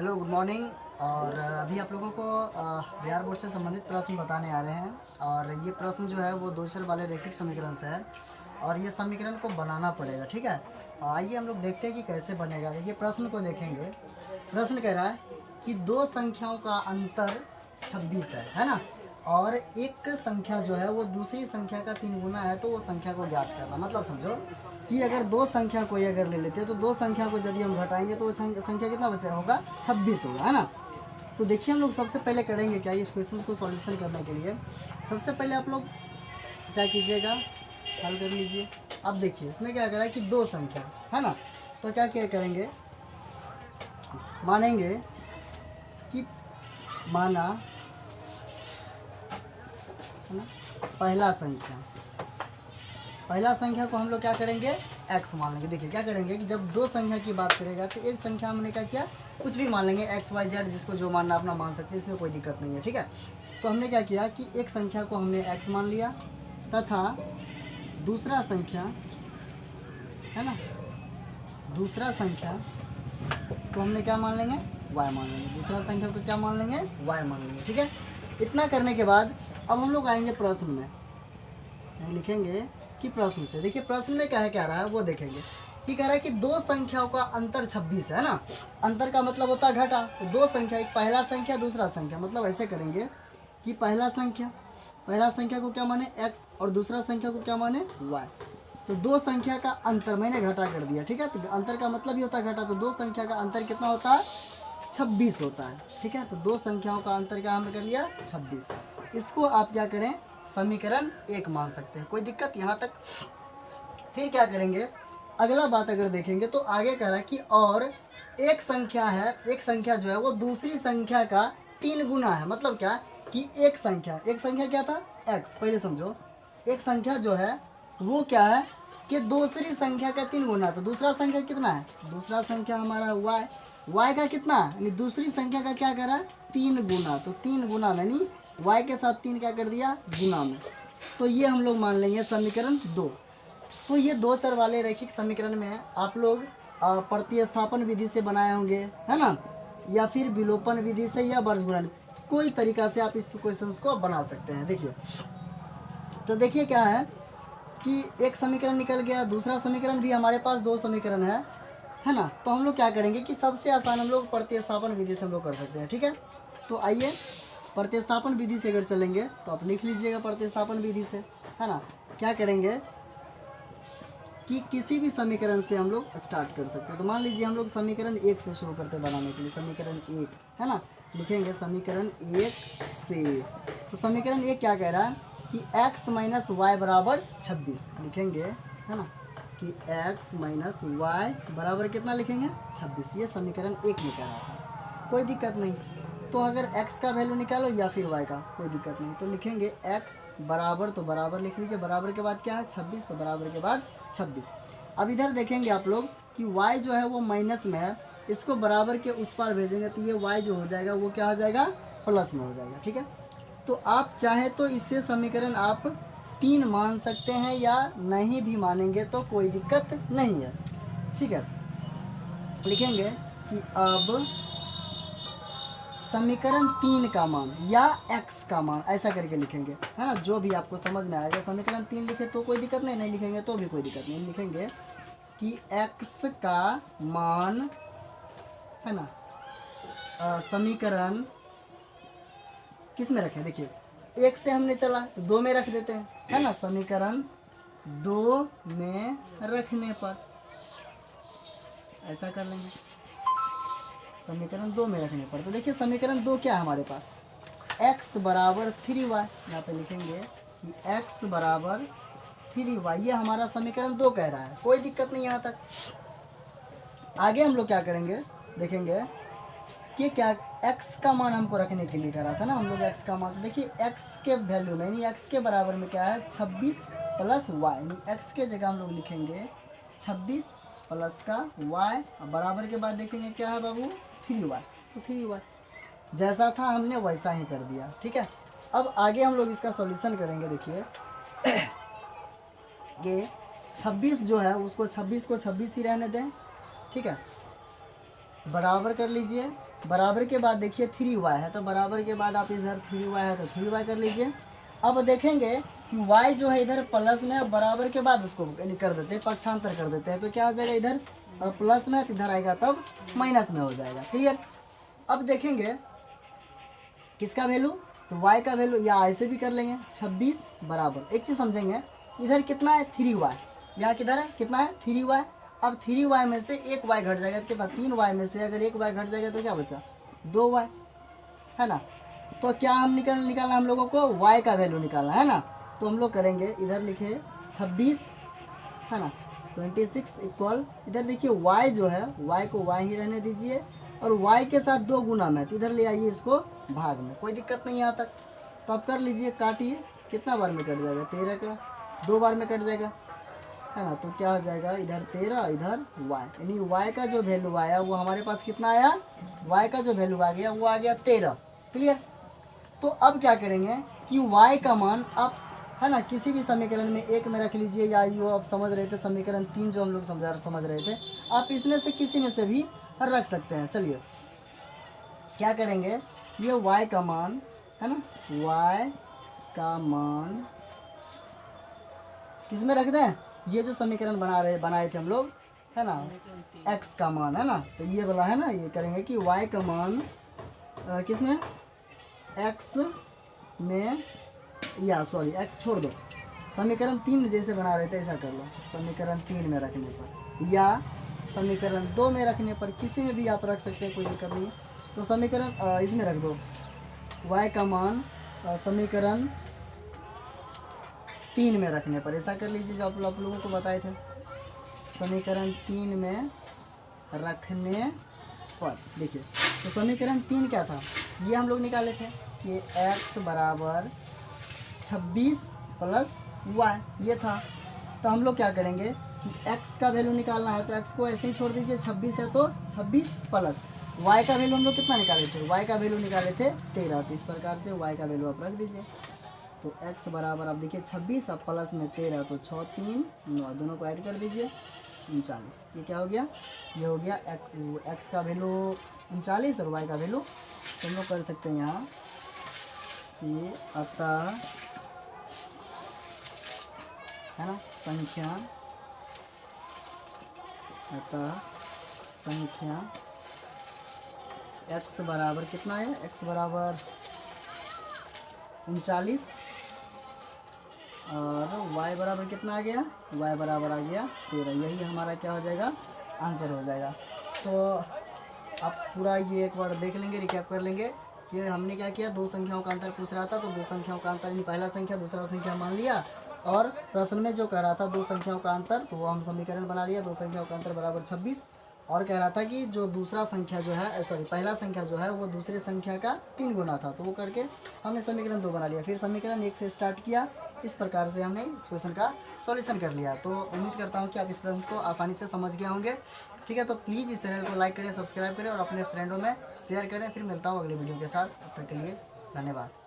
Hello good morning. और अभी आप लोगों को बिहार बोर्ड से संबंधित प्रश्न बताने आ रहे हैं। और ये प्रश्न जो है वो दो चर वाले रैखिक समीकरण से है और ये समीकरण को बनाना पड़ेगा। ठीक है, आइए हम लोग देखते हैं कि कैसे बनेगा। ये प्रश्न को देखेंगे। प्रश्न कह रहा है कि दो संख्याओं का अंतर 26 है ना, और एक संख्या जो है वो दूसरी संख्या का 3 गुना है, तो वो संख्या को ज्ञात करना। मतलब समझो कि अगर दो संख्या को अगर ले लेते हैं तो दो संख्या को यदि हम घटाएंगे तो वो संख्या कितना बचा होगा, 26 होगा, है ना। तो देखिए हम लोग सबसे पहले करेंगे क्या, इस क्वेश्चन को सॉल्यूशन करने के लिए सबसे पहले आप लोग क्या कीजिएगा, हल कर लीजिए। अब देखिए इसमें क्या करा है कि दो संख्या है ना, तो क्या करेंगे, मानेंगे कि माना है ना पहला संख्या को हम लोग क्या करेंगे, x मान लेंगे। देखिए क्या करेंगे कि जब दो संख्या की बात करेगा तो एक संख्या हमने क्या किया, कुछ भी मान लेंगे, x y z, जिसको जो मानना अपना मान सकते हैं, इसमें कोई दिक्कत नहीं है। ठीक है, तो हमने क्या किया कि एक संख्या को हमने x मान लिया तथा दूसरा संख्या है ना, दूसरा संख्या को हमने क्या मान लेंगे, y मान लेंगे। दूसरा संख्या को क्या मान लेंगे, y मान लेंगे। ठीक है, इतना करने के बाद अब हम लोग आएंगे प्रश्न में, लिखेंगे कि प्रश्न से। देखिए प्रश्न में क्या रहा है वो देखेंगे कि कह रहा है कि दो संख्याओं का अंतर 26 है ना। अंतर का मतलब होता है घटा। तो दो संख्या, एक पहला संख्या दूसरा संख्या, मतलब ऐसे करेंगे कि पहला संख्या को क्या माने x और दूसरा संख्या को क्या माने y। तो दो संख्या का अंतर मैंने घटा कर दिया। ठीक है, तो अंतर का मतलब ही होता है घटा। तो दो संख्या का अंतर कितना होता है, 26 होता है। ठीक है, तो दो संख्याओं का अंतर क्या हमने कर लिया, 26। इसको आप क्या करें, समीकरण 1 मान सकते हैं, कोई दिक्कत यहाँ तक। फिर क्या करेंगे, अगला बात अगर देखेंगे तो आगे कह रहा है कि और एक संख्या जो है वो दूसरी संख्या का 3 गुना है। मतलब क्या कि एक संख्या क्या था, x। पहले समझो, एक संख्या जो है वो क्या है कि दूसरी संख्या का 3 गुना। तो दूसरा संख्या कितना है, दूसरा संख्या हमारा y का कितना है, यानी दूसरी संख्या का क्या करा, 3 गुना। तो 3 गुना यानी y के साथ 3 क्या कर दिया, गुना में। तो ये हम लोग मान लेंगे समीकरण 2। तो ये दो चर वाले रैखिक समीकरण में आप लोग प्रतिस्थापन विधि से बनाए होंगे, है ना, या फिर विलोपन विधि से या वर्गगुणन, कोई तरीका से आप इस क्वेश्चंस को बना सकते हैं। देखिए तो देखिए क्या है कि एक समीकरण निकल गया, दूसरा समीकरण भी हमारे पास दो समीकरण है ना। तो हम लोग क्या करेंगे कि सबसे आसान हम लोग प्रतिस्थापन विधि से हम लोग कर सकते हैं। ठीक है, तो आइए प्रतिस्थापन विधि से अगर चलेंगे तो आप लिख लीजिएगा प्रतिस्थापन विधि से, है ना। क्या करेंगे कि किसी भी समीकरण से हम लोग स्टार्ट कर सकते हैं। तो मान लीजिए हम लोग समीकरण 1 से शुरू करते हैं बनाने के लिए। समीकरण 1 है ना, लिखेंगे समीकरण 1 से। तो समीकरण 1 क्या कह रहा है कि x माइनस वाई बराबर 26 लिखेंगे, है ना, कि x माइनस वाई बराबर कितना लिखेंगे, 26। ये समीकरण 1 में कह रहा था, कोई दिक्कत नहीं। तो अगर x का वैल्यू निकालो या फिर y का, कोई दिक्कत नहीं। तो लिखेंगे x बराबर, तो बराबर लिख लीजिए, बराबर के बाद क्या है 26, तो बराबर के बाद 26। अब इधर देखेंगे आप लोग कि y जो है वो माइनस में है, इसको बराबर के उस पार भेजेंगे तो ये y जो हो जाएगा वो क्या हो जाएगा, प्लस में हो जाएगा। ठीक है, तो आप चाहे तो इससे समीकरण आप 3 मान सकते हैं या नहीं भी मानेंगे तो कोई दिक्कत नहीं है। ठीक है, लिखेंगे कि अब समीकरण 3 का मान या x का मान, ऐसा करके लिखेंगे, है ना, जो भी आपको समझ में आएगा। समीकरण 3 लिखे तो कोई दिक्कत नहीं, नहीं लिखेंगे तो भी कोई दिक्कत नहीं। लिखेंगे कि x का मान, है ना, समीकरण किस में रखें, देखिए 1 से हमने चला तो 2 में रख देते हैं, है ना। समीकरण 2 में रखने पर ऐसा कर लेंगे, समीकरण 2 में रखने पर। तो देखिए समीकरण 2 क्या है हमारे पास, x बराबर 3y। यहाँ पे लिखेंगे कि x बराबर 3y, ये हमारा समीकरण 2 कह रहा है, कोई दिक्कत नहीं यहाँ तक। आगे हम लोग क्या करेंगे, देखेंगे कि क्या x का मान हमको रखने के लिए करा था ना हम लोग, x का मान। तो देखिए x के वैल्यू में, यानी x के बराबर में क्या है, 26 प्लस y, यानी x के जगह हम लोग लिखेंगे 26 प्लस का y, और बराबर के बाद देखेंगे क्या है बाबू, 3y। तो 3y जैसा था हमने वैसा ही कर दिया। ठीक है, अब आगे हम लोग इसका सॉल्यूशन करेंगे। देखिए ये 26 जो है उसको 26 को 26 ही रहने दें। ठीक है, बराबर कर लीजिए बराबर के बाद देखिए 3y है, तो बराबर के बाद आप इधर 3y है तो 3y कर लीजिए। अब देखेंगे कि y जो है इधर प्लस में, बराबर के बाद उसको कर देते हैं, पक्षांतर कर देते हैं, तो क्या हो जाएगा इधर प्लस में, तो इधर आएगा तब माइनस में हो जाएगा। क्लियर। अब देखेंगे किसका वैल्यू, तो y का वैल्यू, या ऐसे भी कर लेंगे 26 बराबर, एक चीज़ समझेंगे, इधर कितना है 3y, यहाँ किधर है कितना है 3y। अब 3y में से एक y घट जाएगा, कितना 3y में से अगर एक y घट जाएगा तो क्या बचा 2y, है ना। तो क्या हम निकालना हम लोगों को y का वैल्यू निकालना है ना। तो हम लोग करेंगे, इधर लिखे 26 है ना, 26 इक्वल, इधर देखिए y जो है, y को y ही रहने दीजिए, और y के साथ 2 गुना में, तो इधर ले आइए इसको भाग में, कोई दिक्कत नहीं यहाँ तक। तो आप कर लीजिए, काटिए, कितना बार में कट जाएगा 13 का, 2 बार में कट जाएगा, है ना। तो क्या हो जाएगा इधर 13, इधर y, यानी y का जो वैल्यू आया वो हमारे पास कितना आया, y का जो वैल्यू आ गया वो आ गया 13। क्लियर। तो अब क्या करेंगे कि y का मान आप, है ना, किसी भी समीकरण में एक में रख लीजिए, या यो आप समझ रहे थे समीकरण 3 जो हम लोग समझ रहे थे, आप इसमें से किसी में से भी रख सकते हैं। चलिए क्या करेंगे, ये y का मान है ना, y का मान किस में रख दें, ये जो समीकरण बनाए थे हम लोग, है ना, x का मान, है ना, तो ये वाला है ना, ये करेंगे कि y का मान किस में, x में, या सॉरी x छोड़ दो, समीकरण 3 जैसे बना रहे थे ऐसा कर लो, समीकरण 3 में रखने पर या समीकरण 2 में रखने पर, किसी में भी आप रख सकते हैं, कोई दिक्कत नहीं है। तो समीकरण इसमें रख दो, y का मान समीकरण 3 में रखने पर, ऐसा कर लीजिए जो आप लोगों को बताए थे, समीकरण 3 में रखने पर। देखिए तो समीकरण 3 क्या था, ये हम लोग निकाले थे कि x बराबर 26 प्लस y, ये था। तो हम लोग क्या करेंगे कि x का वैल्यू निकालना है, तो x को ऐसे ही छोड़ दीजिए, 26 है तो 26 प्लस y का वैल्यू हम लोग कितना निकाले थे, y का वैल्यू निकाले थे 13। तो इस प्रकार से y का वैल्यू आप रख दीजिए। तो x बराबर आप देखिए 26, अब प्लस में 13, तो 6 3 9, दोनों को ऐड कर दीजिए 39। ये क्या हो गया, ये हो गया x का वैल्यू 39 और y का वैल्यू, तो हम लोग कर सकते हैं यहाँ कि अतः, है ना, संख्या x बराबर कितना है, x बराबर 39 और y बराबर कितना आ गया, y बराबर आ गया 13। यही हमारा क्या हो जाएगा, आंसर हो जाएगा। तो आप पूरा ये एक बार देख लेंगे, रिकैप कर लेंगे कि हमने क्या किया, 2 संख्याओं का अंतर पूछ रहा था, तो 2 संख्याओं का अंतर यानी पहला संख्या दूसरा संख्या मान लिया, और प्रश्न में जो कह रहा था 2 संख्याओं का अंतर, तो वो हम समीकरण बना लिया, 2 संख्याओं का अंतर बराबर 26, और कह रहा था कि जो दूसरा संख्या जो है, सॉरी पहला संख्या जो है वो दूसरे संख्या का 3 गुना था, तो वो करके हमने समीकरण 2 बना लिया, फिर समीकरण 1 से स्टार्ट किया। इस प्रकार से हमने इस क्वेश्चन का सॉल्यूशन कर लिया। तो उम्मीद करता हूँ कि आप इस प्रश्न को आसानी से समझ गए होंगे। ठीक है, तो प्लीज़ इस चैनल को लाइक करें, सब्सक्राइब करें और अपने फ्रेंडों में शेयर करें। फिर मिलता हूँ अगले वीडियो के साथ, तब तक के लिए धन्यवाद।